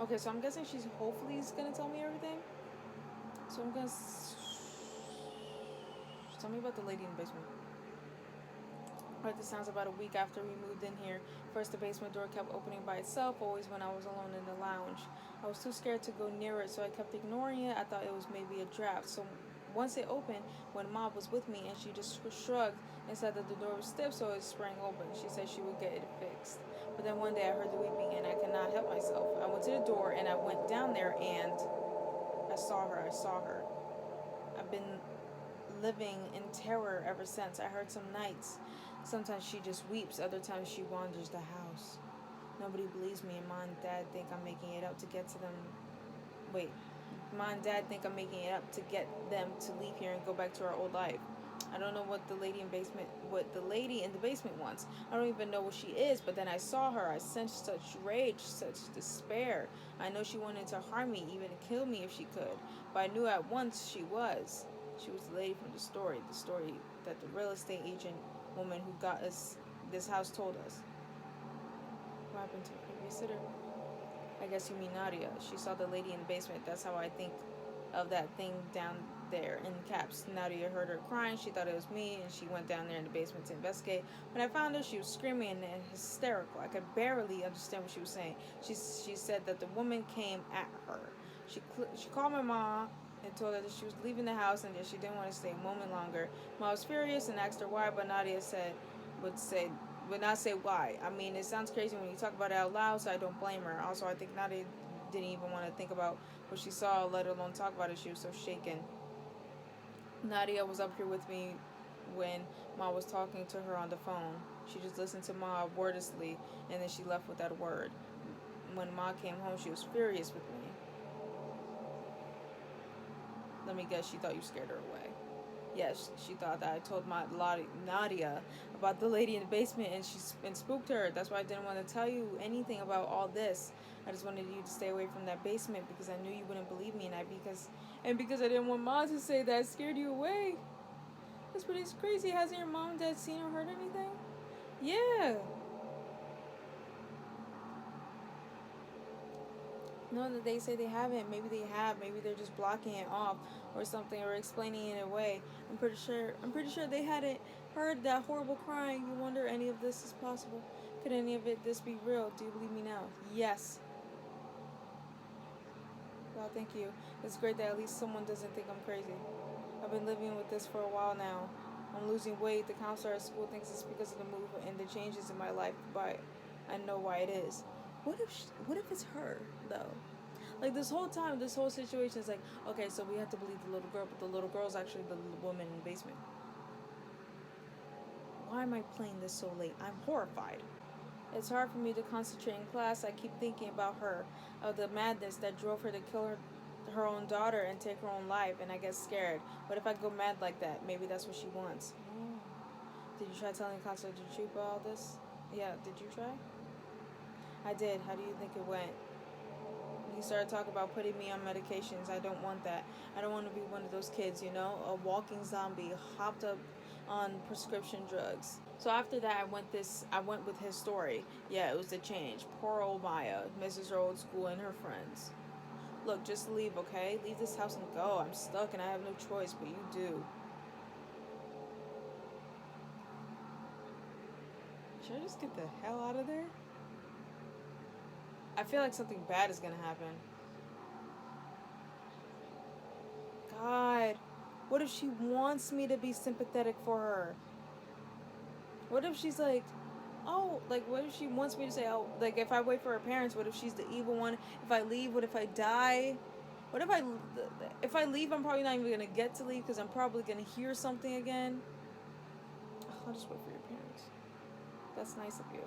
Okay, so I'm guessing she's hopefully gonna tell me everything. So I'm gonna... Tell me about the lady in the basement. Heard the sounds about a week after we moved in here. First, the basement door kept opening by itself, always when I was alone in the lounge. I was too scared to go near it, so I kept ignoring it. I thought it was maybe a draft. So once it opened, when Mom was with me, and she just shrugged and said that the door was stiff, so it sprang open. She said she would get it fixed. But then one day I heard the weeping, and I could not help myself. I went to the door, and I went down there, and I saw her. I've been living in terror ever since. I heard some nights. Sometimes she just weeps, other times she wanders the house. Nobody believes me, and Mom and Dad think I'm making it up to get to them. Wait, Mom and Dad think I'm making it up to get them to leave here and go back to our old life. I don't know what the lady in the basement wants. I don't even know what she is, but then I saw her. I sensed such rage, such despair. I know she wanted to harm me, even kill me if she could. But I knew at once she was. She was the lady from the story that the real estate agent woman who got us this house told us. What happened to the previous sitter? I guess you mean Nadia. She saw the lady in the basement. That's how I think of that thing down there in caps. Nadia heard her crying. She thought it was me, and she went down there in the basement to investigate. When I found her, she was screaming and hysterical. I could barely understand what she was saying. She said that the woman came at her. She called my mom and told her that she was leaving the house and that she didn't want to stay a moment longer. Mom was furious and asked her why, but Nadia would not say why. I mean, it sounds crazy when you talk about it out loud, so I don't blame her. Also, I think Nadia didn't even want to think about what she saw, let alone talk about it. She was so shaken. Nadia was up here with me when Ma was talking to her on the phone. She just listened to Ma wordlessly, and then she left without a word. When Ma came home, she was furious with me. Let me guess, she thought you scared her away. Yes, she thought that I told Nadia about the lady in the basement and spooked her. That's why I didn't want to tell you anything about all this. I just wanted you to stay away from that basement because I knew you wouldn't believe me, and because I didn't want Mom to say that I scared you away. That's pretty crazy. Hasn't your mom and dad seen or heard anything? Yeah. No, that they say they haven't. Maybe they have. Maybe they're just blocking it off or something, or explaining it away. I'm pretty sure they hadn't heard that horrible crying. You wonder any of this is possible? Could any of this be real? Do you believe me now? Yes. Well, thank you. It's great that at least someone doesn't think I'm crazy. I've been living with this for a while now. I'm losing weight. The counselor at school thinks it's because of the move and the changes in my life, but I know why it is. What if it's her though? Like this whole time, this whole situation is like, okay, so we have to believe the little girl, but the little girl's actually the woman in the basement. Why am I playing this so late? I'm horrified. It's hard for me to concentrate in class. I keep thinking about her, of the madness that drove her to kill her own daughter and take her own life, and I get scared. What if I go mad like that? Maybe that's what she wants. Oh. Did you try telling the counselor the truth about all this? Yeah, did you try? I did. How do you think it went? He started talking about putting me on medications. I don't want that. I don't want to be one of those kids, a walking zombie, hopped up on prescription drugs. So after that, I went with his story. Yeah, it was the change. Poor old Maya misses her old school and her friends. Look, just leave, okay? Leave this house and go. I'm stuck and I have no choice, but you do. Should I just get the hell out of there? I feel like something bad is gonna happen. God, what if she wants me to be sympathetic for her? What if she's like, oh, like, what if she wants me to say, oh, like, if I wait for her parents, what if she's the evil one? If I leave, what if I die? What if I leave, I'm probably not even gonna get to leave because I'm probably gonna hear something again. I'll just wait for your parents. That's nice of you.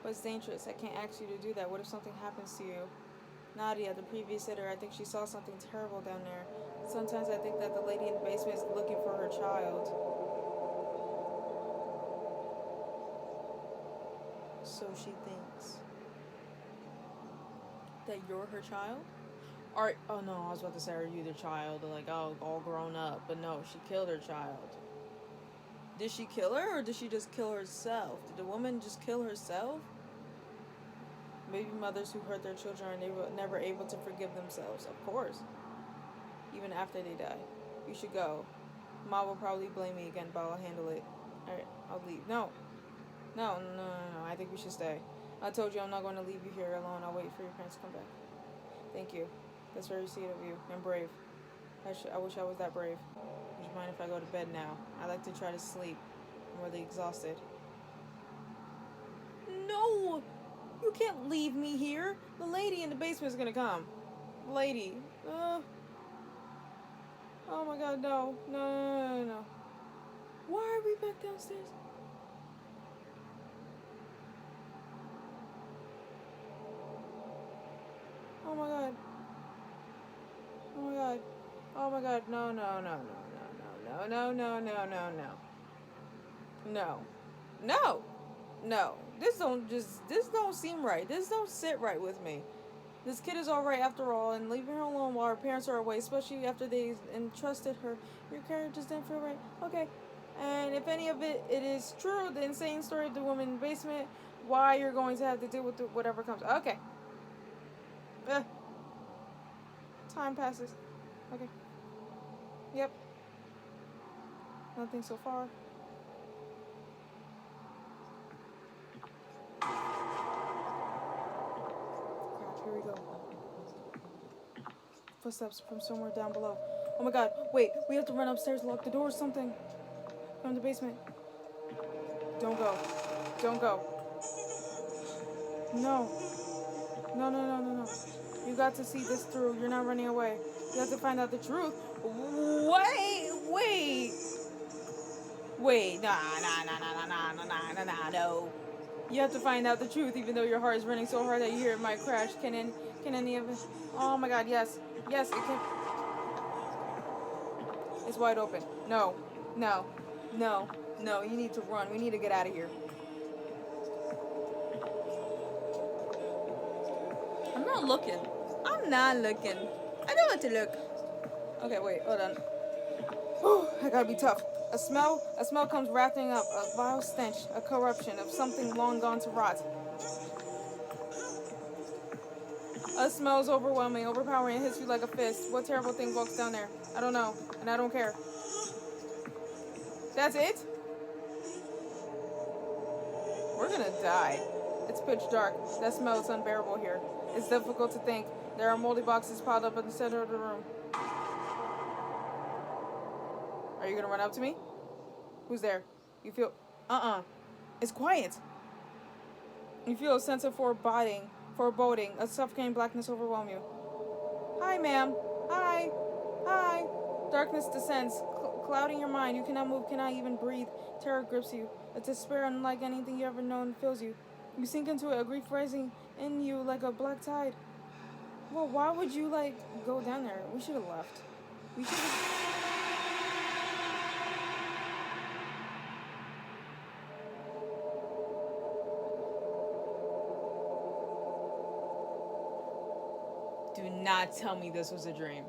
But it's dangerous. I can't ask you to do that. What if something happens to you? Nadia, the babysitter, I think she saw something terrible down there. Sometimes I think that the lady in the basement is looking for her child. So she thinks that you're her child? Oh no, I was about to say, are you the child? Like, oh, all grown up. But no, she killed her child. Did she kill her or did she just kill herself? Did the woman just kill herself? Maybe mothers who hurt their children are never able to forgive themselves. Of course. Even after they die. You should go. Mom will probably blame me again, but I'll handle it. Alright, I'll leave. No. No. I think we should stay. I told you I'm not going to leave you here alone. I'll wait for your parents to come back. Thank you. That's very sweet of you. And brave. I wish I was that brave. Would you mind if I go to bed now? I like to try to sleep. I'm really exhausted. No! You can't leave me here. The lady in the basement is gonna come. Lady. Oh my god, no. No. Why are we back downstairs? Oh my god. Oh my god. Oh my god. No. No. This don't seem right. This don't sit right with me. This kid is alright after all, and leaving her alone while her parents are away, especially after they entrusted her. Your character just didn't feel right. Okay. And if any of it is true, the insane story of the woman in the basement, why you're going to have to deal with whatever comes. Okay. Time passes. Okay. Yep. Nothing so far. Here we go. Footsteps from somewhere down below. Oh my god, wait, we have to run upstairs, lock the door or something. From the basement. Don't go. No. You got to see this through. You're not running away. You have to find out the truth. Wait. Nah, no. You have to find out the truth, even though your heart is running so hard that you hear it might crash. Can any of it? Oh my god, yes, it can. It's wide open. No. No. No. No, you need to run. We need to get out of here. I'm not looking. I'm not looking. I don't want to look. Okay, wait, hold on. Whew, I gotta be tough. A smell comes wafting up, a vile stench, a corruption of something long gone to rot. A smell is overwhelming, overpowering, it hits you like a fist. What terrible thing walks down there? I don't know, and I don't care. That's it? We're gonna die. It's pitch dark. That smell is unbearable here. It's difficult to think. There are moldy boxes piled up in the center of the room. Are you gonna run up to me? Who's there? You feel... It's quiet. You feel a sense of foreboding, a suffocating blackness overwhelm you. Hi, ma'am. Hi. Hi. Darkness descends, clouding your mind. You cannot move, cannot even breathe. Terror grips you. A despair unlike anything you ever known fills you. You sink into it, a grief rising in you like a black tide. Well, why would you, go down there? We should have left. We should have... Do not tell me this was a dream.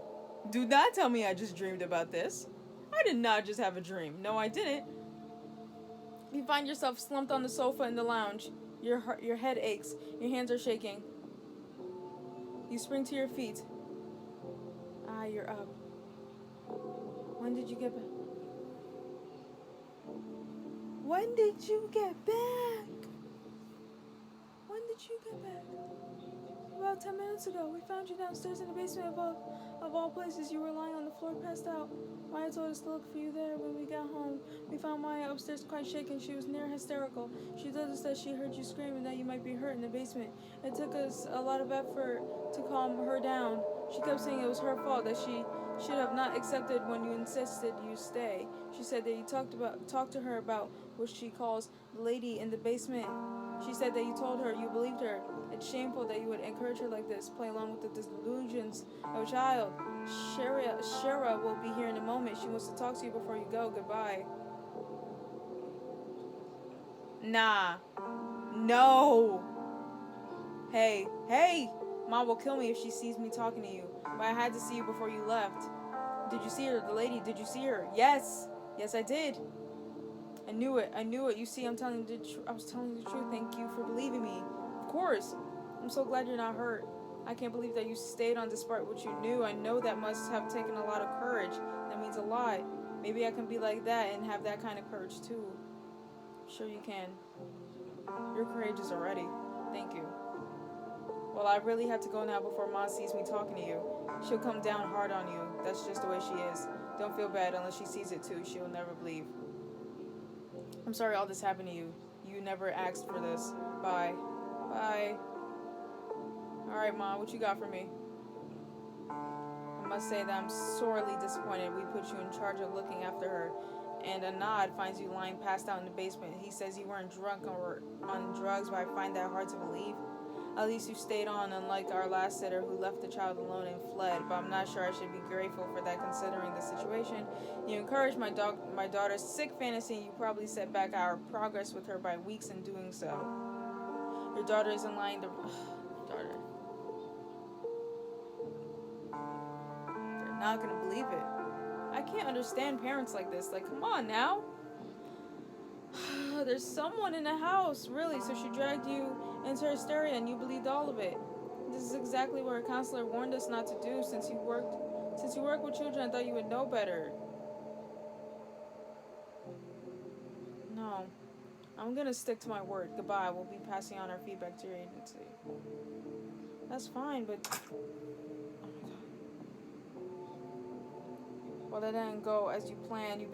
Do not tell me I just dreamed about this. I did not just have a dream. No, I didn't. You find yourself slumped on the sofa in the lounge. Your head aches. Your hands are shaking. You spring to your feet. You're up. When did you get back? When did you get back? When did you get back? About 10 minutes ago, we found you downstairs in the basement of all places. You were lying on the floor, passed out. Maya told us to look for you there. When we got home, we found Maya upstairs quite shaken. She was near hysterical. She told us that she heard you scream and that you might be hurt in the basement. It took us a lot of effort to calm her down. She kept saying it was her fault, that she should have not accepted when you insisted you stay. She said that you talked to her about what she calls the lady in the basement. She said that you told her you believed her. It's shameful that you would encourage her like this, play along with the delusions of a child. Shara will be here in a moment. She wants to talk to you before you go. Goodbye. Nah. No. Hey. Mom will kill me if she sees me talking to you. But I had to see you before you left. Did you see her? The lady, did you see her? Yes. Yes, I did. I knew it. You see, I was telling you the truth. Thank you for believing me. Of course. I'm so glad you're not hurt. I can't believe that you stayed on despite what you knew. I know that must have taken a lot of courage. That means a lot. Maybe I can be like that and have that kind of courage too. Sure you can. You're courageous already. Thank you. Well, I really have to go now before Ma sees me talking to you. She'll come down hard on you. That's just the way she is. Don't feel bad unless she sees it too. She'll never believe. I'm sorry all this happened to you. You never asked for this. Bye. Bye. Alright, Mom, what you got for me? I must say that I'm sorely disappointed we put you in charge of looking after her. And a nod finds you lying passed out in the basement. He says you weren't drunk or on drugs, but I find that hard to believe. At least you stayed on, unlike our last sitter who left the child alone and fled. But I'm not sure I should be grateful for that considering the situation. You encouraged my daughter's sick fantasy, and you probably set back our progress with her by weeks in doing so. Your daughter isn't lying to... daughter. They're not gonna believe it. I can't understand parents like this. Like, come on now. There's someone in the house, really. So she dragged you into hysteria and you believed all of it. This is exactly what our counselor warned us not to do. Since you work with children, I thought you would know better. No. I'm gonna stick to my word. Goodbye. We'll be passing on our feedback to your agency. That's fine, but... oh my God. Well, that didn't go as you planned. You've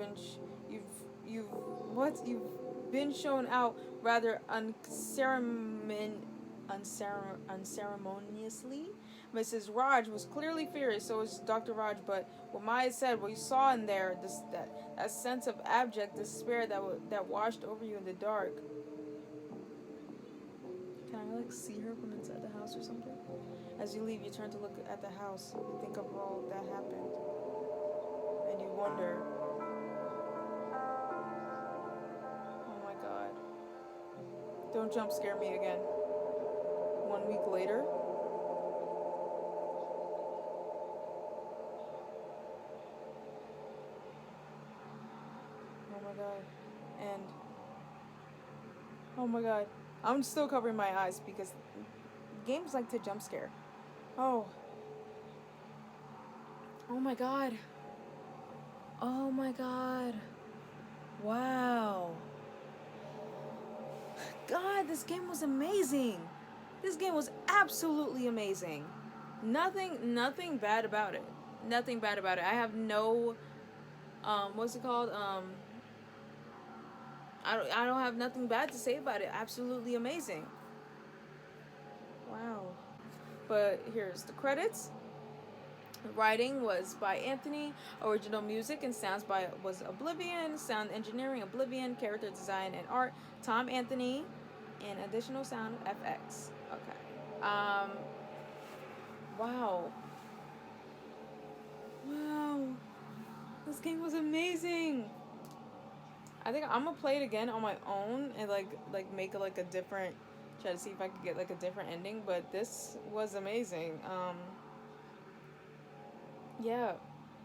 been shown out rather unceremoniously. Mrs. Raj was clearly furious, so was Dr. Raj, but what Maya said, what you saw in there, that sense of abject despair that washed over you in the dark. Can I see her from inside the house or something? As you leave, you turn to look at the house. You think of all that happened, and you wonder, Don't jump scare me again. 1 week later. Oh my god. And oh my god. I'm still covering my eyes because games like to jump scare. Oh. Oh my god. Oh my god. Wow. God, this game was amazing. This game was absolutely amazing. Nothing bad about it. Nothing bad about it. I have no what's it called? I don't have nothing bad to say about it. Absolutely amazing. Wow. But here's the credits. Writing was by Anthony. Original music and sounds by was Oblivion. Sound engineering Oblivion. Character design and art Tom Anthony. And additional sound FX. Okay. Wow. Wow. This game was amazing. I think I'm gonna play it again on my own and like make like a different, try to see if I could get like a different ending. But this was amazing. Yeah.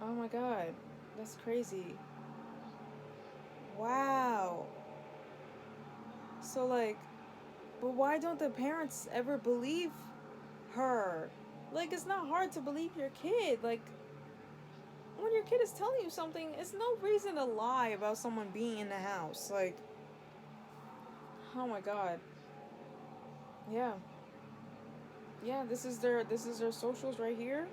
Oh my god. That's crazy. Wow. So like, but why don't the parents ever believe her? Like, it's not hard to believe your kid. Like, when your kid is telling you something, it's no reason to lie about someone being in the house. Like, oh my god. Yeah. Yeah, this is their socials right here.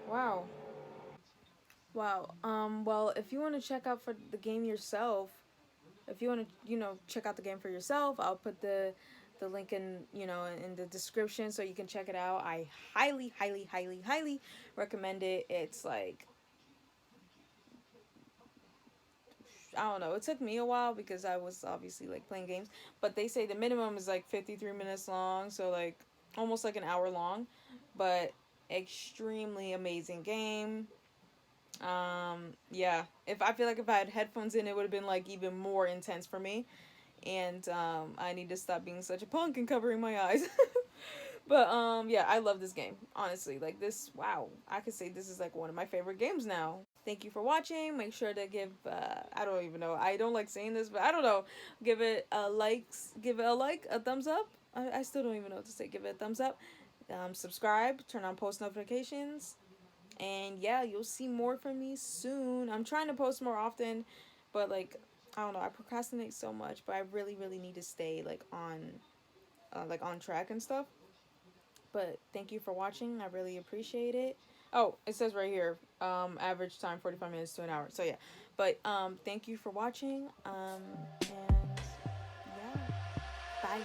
Wow. Wow. Well, if you want to check out for the game yourself, if you want to, check out the game for yourself, I'll put the link in, in the description so you can check it out. I highly, highly, highly, highly recommend it. It's like, I don't know. It took me a while because I was obviously like playing games, but they say the minimum is like 53 minutes long, so like almost like an hour long, but extremely amazing game. Yeah, if I feel like if I had headphones in, it would have been like even more intense for me. And I need to stop being such a punk and covering my eyes. But yeah, I love this game, honestly. Like, this, wow, I could say this is like one of my favorite games now. Thank you for watching. Make sure to give I don't even know, I don't like saying this, but I don't know, give it a a thumbs up. I still don't even know what to say. Give it a thumbs up. Subscribe, turn on post notifications, and yeah, you'll see more from me soon. I'm trying to post more often, but like, I don't know, I procrastinate so much, but I really, really need to stay like on track and stuff. But thank you for watching. I really appreciate it. Oh, it says right here, average time 45 minutes to an hour. So yeah, but thank you for watching. And yeah, bye.